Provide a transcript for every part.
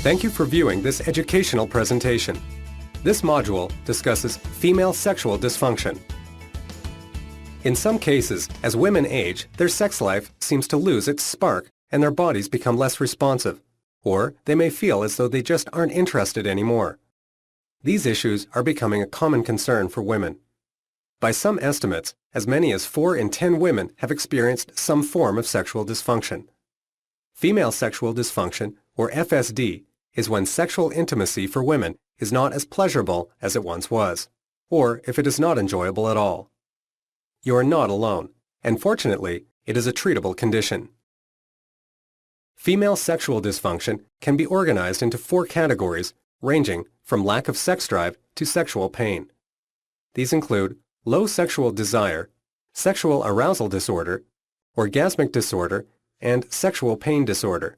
Thank you for viewing this educational presentation. This module discusses female sexual dysfunction. In some cases, as women age, their sex life seems to lose its spark and their bodies become less responsive, or they may feel as though they just aren't interested anymore. These issues are becoming a common concern for women. By some estimates, as many as 4 in 10 women have experienced some form of sexual dysfunction. Female sexual dysfunction, or FSD, is when sexual intimacy for women is not as pleasurable as it once was, or if it is not enjoyable at all. You are not alone, and fortunately, it is a treatable condition. Female sexual dysfunction can be organized into 4 categories, ranging from lack of sex drive to sexual pain. These include low sexual desire, sexual arousal disorder, orgasmic disorder, and sexual pain disorder.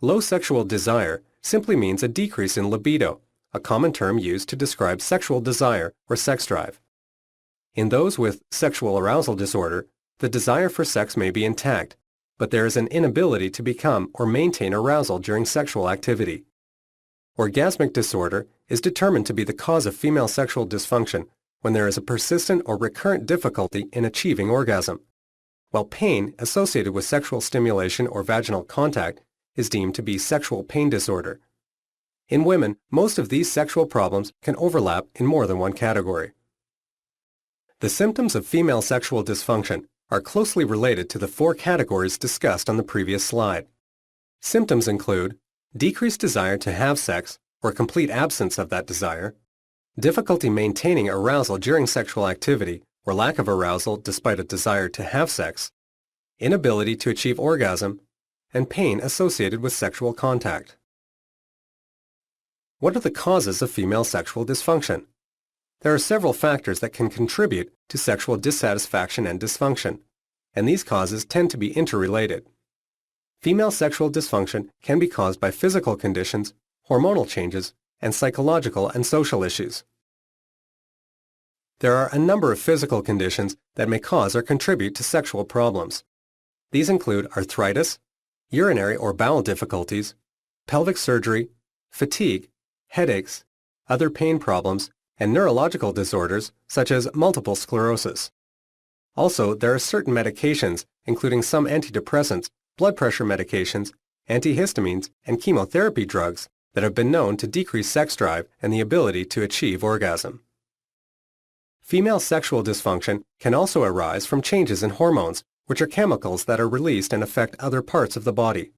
Low sexual desire simply means a decrease in libido, a common term used to describe sexual desire or sex drive. In those with sexual arousal disorder, the desire for sex may be intact, but there is an inability to become or maintain arousal during sexual activity. Orgasmic disorder is determined to be the cause of female sexual dysfunction when there is a persistent or recurrent difficulty in achieving orgasm, while pain associated with sexual stimulation or vaginal contact is deemed to be sexual pain disorder. In women, most of these sexual problems can overlap in more than one category. The symptoms of female sexual dysfunction are closely related to the 4 categories discussed on the previous slide. Symptoms include decreased desire to have sex or complete absence of that desire, difficulty maintaining arousal during sexual activity or lack of arousal despite a desire to have sex, inability to achieve orgasm, and pain associated with sexual contact. What are the causes of female sexual dysfunction? There are several factors that can contribute to sexual dissatisfaction and dysfunction, and these causes tend to be interrelated. Female sexual dysfunction can be caused by physical conditions, hormonal changes, and psychological and social issues. There are a number of physical conditions that may cause or contribute to sexual problems. These include arthritis, urinary or bowel difficulties, pelvic surgery, fatigue, headaches, other pain problems, and neurological disorders such as multiple sclerosis. Also, there are certain medications, including some antidepressants, blood pressure medications, antihistamines, and chemotherapy drugs that have been known to decrease sex drive and the ability to achieve orgasm. Female sexual dysfunction can also arise from changes in hormones, which are chemicals that are released and affect other parts of the body.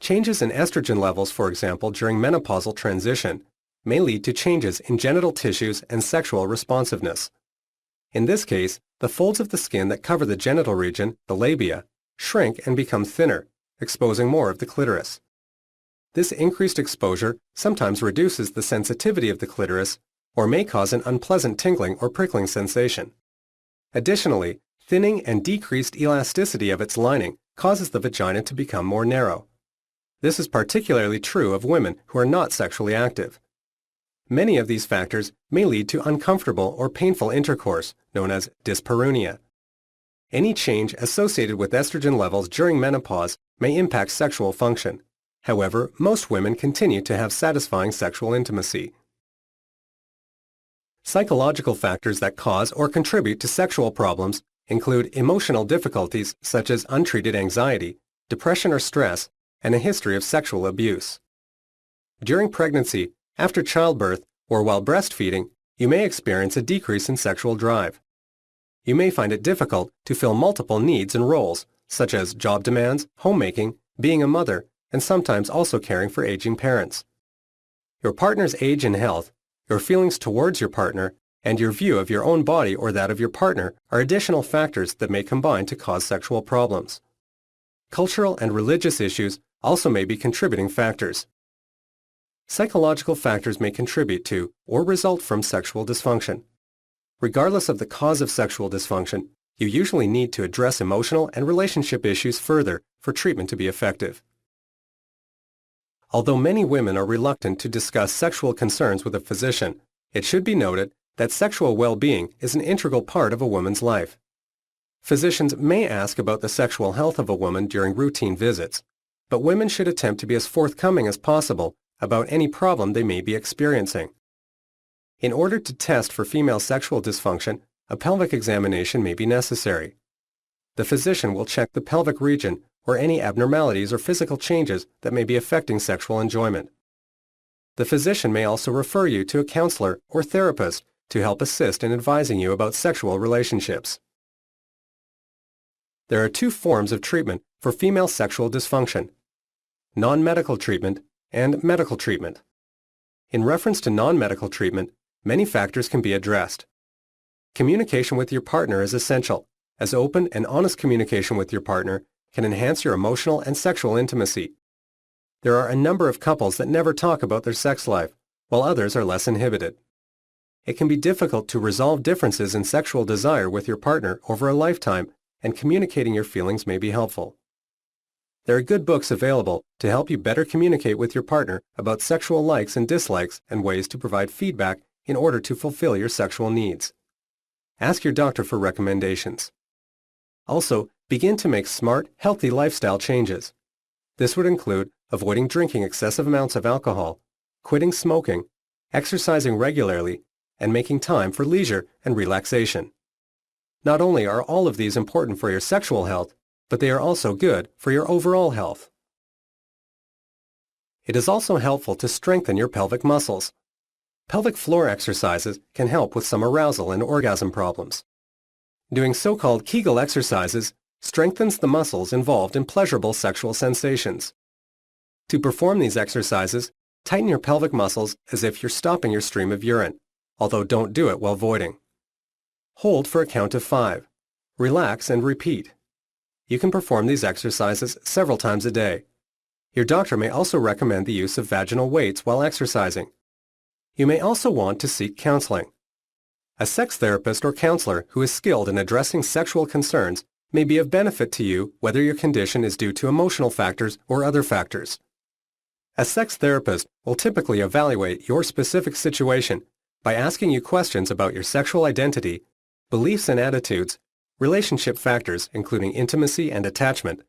Changes in estrogen levels, for example, during menopausal transition, may lead to changes in genital tissues and sexual responsiveness. In this case, the folds of the skin that cover the genital region, the labia, shrink and become thinner, exposing more of the clitoris. This increased exposure sometimes reduces the sensitivity of the clitoris or may cause an unpleasant tingling or prickling sensation. Additionally, thinning and decreased elasticity of its lining causes the vagina to become more narrow. This is particularly true of women who are not sexually active. Many of these factors may lead to uncomfortable or painful intercourse, known as dyspareunia. Any change associated with estrogen levels during menopause may impact sexual function. However, most women continue to have satisfying sexual intimacy. Psychological factors that cause or contribute to sexual problems include emotional difficulties such as untreated anxiety, depression or stress, and a history of sexual abuse. During pregnancy, after childbirth, or while breastfeeding, you may experience a decrease in sexual drive. You may find it difficult to fill multiple needs and roles, such as job demands, homemaking, being a mother, and sometimes also caring for aging parents. Your partner's age and health, your feelings towards your partner, and your view of your own body or that of your partner are additional factors that may combine to cause sexual problems. Cultural and religious issues also may be contributing factors. Psychological factors may contribute to or result from sexual dysfunction. Regardless of the cause of sexual dysfunction, you usually need to address emotional and relationship issues further for treatment to be effective. Although many women are reluctant to discuss sexual concerns with a physician, it should be noted that sexual well-being is an integral part of a woman's life. Physicians may ask about the sexual health of a woman during routine visits, but women should attempt to be as forthcoming as possible about any problem they may be experiencing. In order to test for female sexual dysfunction, a pelvic examination may be necessary. The physician will check the pelvic region or any abnormalities or physical changes that may be affecting sexual enjoyment. The physician may also refer you to a counselor or therapist to help assist in advising you about sexual relationships. There are two forms of treatment for female sexual dysfunction: non-medical treatment and medical treatment. In reference to non-medical treatment, many factors can be addressed. Communication with your partner is essential, as open and honest communication with your partner can enhance your emotional and sexual intimacy. There are a number of couples that never talk about their sex life, while others are less inhibited. It can be difficult to resolve differences in sexual desire with your partner over a lifetime, and communicating your feelings may be helpful. There are good books available to help you better communicate with your partner about sexual likes and dislikes and ways to provide feedback in order to fulfill your sexual needs. Ask your doctor for recommendations. Also, begin to make smart, healthy lifestyle changes. This would include avoiding drinking excessive amounts of alcohol, quitting smoking, exercising regularly, and making time for leisure and relaxation. Not only are all of these important for your sexual health, but they are also good for your overall health. It is also helpful to strengthen your pelvic muscles. Pelvic floor exercises can help with some arousal and orgasm problems. Doing so-called Kegel exercises strengthens the muscles involved in pleasurable sexual sensations. To perform these exercises, tighten your pelvic muscles as if you're stopping your stream of urine, although don't do it while voiding. Hold for a count of 5. Relax and repeat. You can perform these exercises several times a day. Your doctor may also recommend the use of vaginal weights while exercising. You may also want to seek counseling. A sex therapist or counselor who is skilled in addressing sexual concerns may be of benefit to you whether your condition is due to emotional factors or other factors. A sex therapist will typically evaluate your specific situation by asking you questions about your sexual identity, beliefs and attitudes, relationship factors including intimacy and attachment,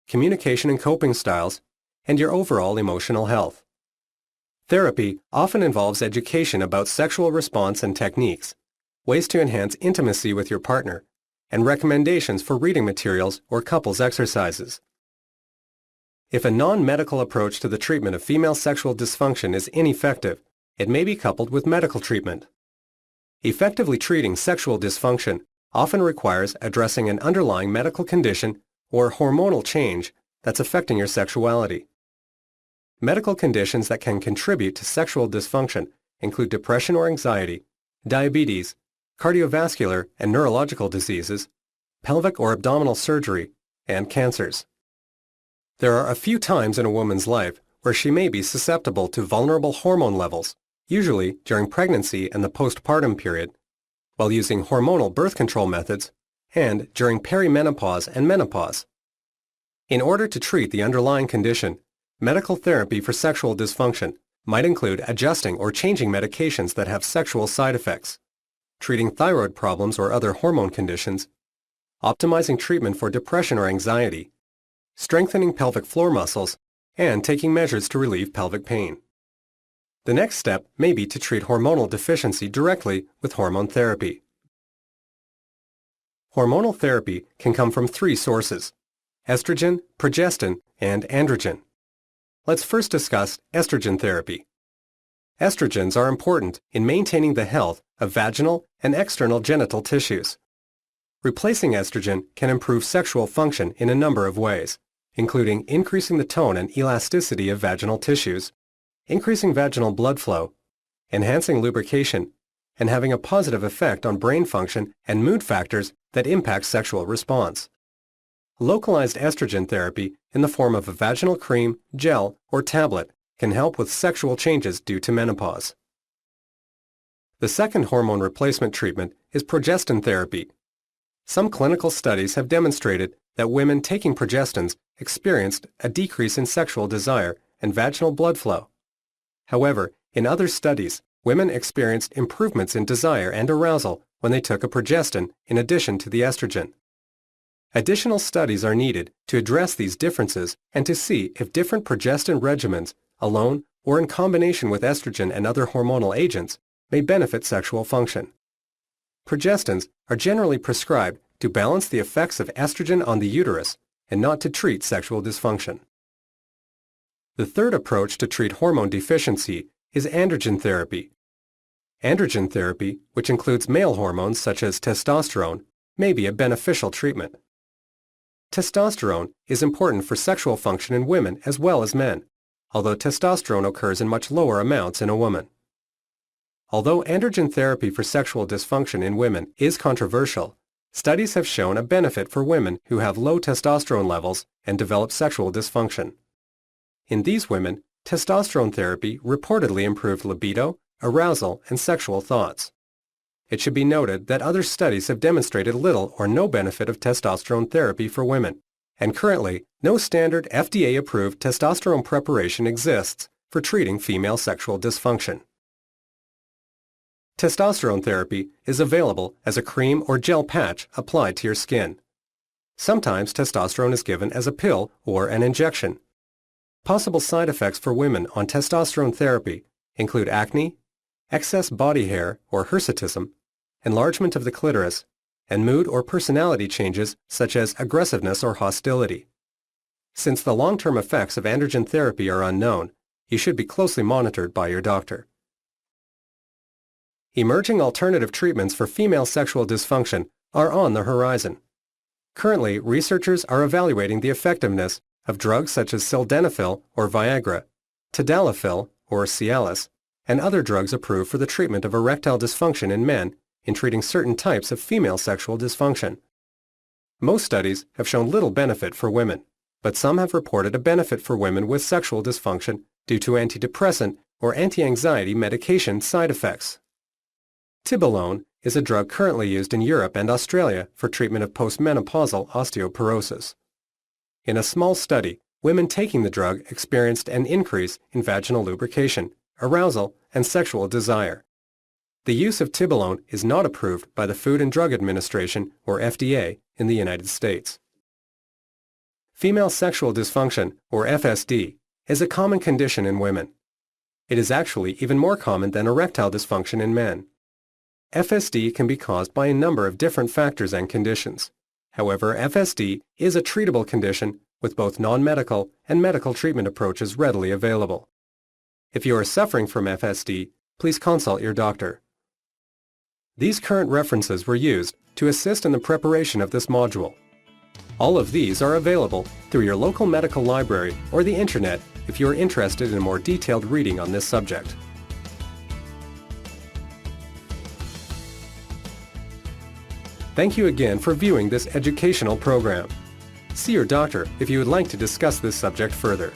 communication and coping styles, and your overall emotional health. Therapy often involves education about sexual response and techniques, ways to enhance intimacy with your partner, and recommendations for reading materials or couples exercises. If a non-medical approach to the treatment of female sexual dysfunction is ineffective, it may be coupled with medical treatment. Effectively treating sexual dysfunction often requires addressing an underlying medical condition or hormonal change that's affecting your sexuality. Medical conditions that can contribute to sexual dysfunction include depression or anxiety, diabetes, cardiovascular and neurological diseases, pelvic or abdominal surgery, and cancers. There are a few times in a woman's life where she may be susceptible to vulnerable hormone levels, usually during pregnancy and the postpartum period, while using hormonal birth control methods, and during perimenopause and menopause. In order to treat the underlying condition, medical therapy for sexual dysfunction might include adjusting or changing medications that have sexual side effects, treating thyroid problems or other hormone conditions, optimizing treatment for depression or anxiety, strengthening pelvic floor muscles, and taking measures to relieve pelvic pain. The next step may be to treat hormonal deficiency directly with hormone therapy. Hormonal therapy can come from 3 sources: estrogen, progestin, and androgen. Let's first discuss estrogen therapy. Estrogens are important in maintaining the health of vaginal and external genital tissues. Replacing estrogen can improve sexual function in a number of ways, including increasing the tone and elasticity of vaginal tissues, increasing vaginal blood flow, enhancing lubrication, and having a positive effect on brain function and mood factors that impact sexual response. Localized estrogen therapy in the form of a vaginal cream, gel, or tablet can help with sexual changes due to menopause. The second hormone replacement treatment is progestin therapy. Some clinical studies have demonstrated that women taking progestins experienced a decrease in sexual desire and vaginal blood flow. However, in other studies, women experienced improvements in desire and arousal when they took a progestin in addition to the estrogen. Additional studies are needed to address these differences and to see if different progestin regimens, alone or in combination with estrogen and other hormonal agents, may benefit sexual function. Progestins are generally prescribed to balance the effects of estrogen on the uterus and not to treat sexual dysfunction. The third approach to treat hormone deficiency is androgen therapy. Androgen therapy, which includes male hormones such as testosterone, may be a beneficial treatment. Testosterone is important for sexual function in women as well as men, although testosterone occurs in much lower amounts in a woman. Although androgen therapy for sexual dysfunction in women is controversial, studies have shown a benefit for women who have low testosterone levels and develop sexual dysfunction. In these women, testosterone therapy reportedly improved libido, arousal, and sexual thoughts. It should be noted that other studies have demonstrated little or no benefit of testosterone therapy for women, and currently, no standard FDA-approved testosterone preparation exists for treating female sexual dysfunction. Testosterone therapy is available as a cream or gel patch applied to your skin. Sometimes testosterone is given as a pill or an injection. Possible side effects for women on testosterone therapy include acne, excess body hair or hirsutism, enlargement of the clitoris, and mood or personality changes such as aggressiveness or hostility. Since the long-term effects of androgen therapy are unknown, you should be closely monitored by your doctor. Emerging alternative treatments for female sexual dysfunction are on the horizon. Currently, researchers are evaluating the effectiveness of drugs such as sildenafil or Viagra, tadalafil or Cialis, and other drugs approved for the treatment of erectile dysfunction in men in treating certain types of female sexual dysfunction. Most studies have shown little benefit for women, but some have reported a benefit for women with sexual dysfunction due to antidepressant or anti-anxiety medication side effects. Tibolone is a drug currently used in Europe and Australia for treatment of postmenopausal osteoporosis. In a small study, women taking the drug experienced an increase in vaginal lubrication, arousal, and sexual desire. The use of tibolone is not approved by the Food and Drug Administration, or FDA, in the United States. Female sexual dysfunction, or FSD, is a common condition in women. It is actually even more common than erectile dysfunction in men. FSD can be caused by a number of different factors and conditions. However, FSD is a treatable condition with both non-medical and medical treatment approaches readily available. If you are suffering from FSD, please consult your doctor. These current references were used to assist in the preparation of this module. All of these are available through your local medical library or the internet if you are interested in more detailed reading on this subject. Thank you again for viewing this educational program. See your doctor if you would like to discuss this subject further.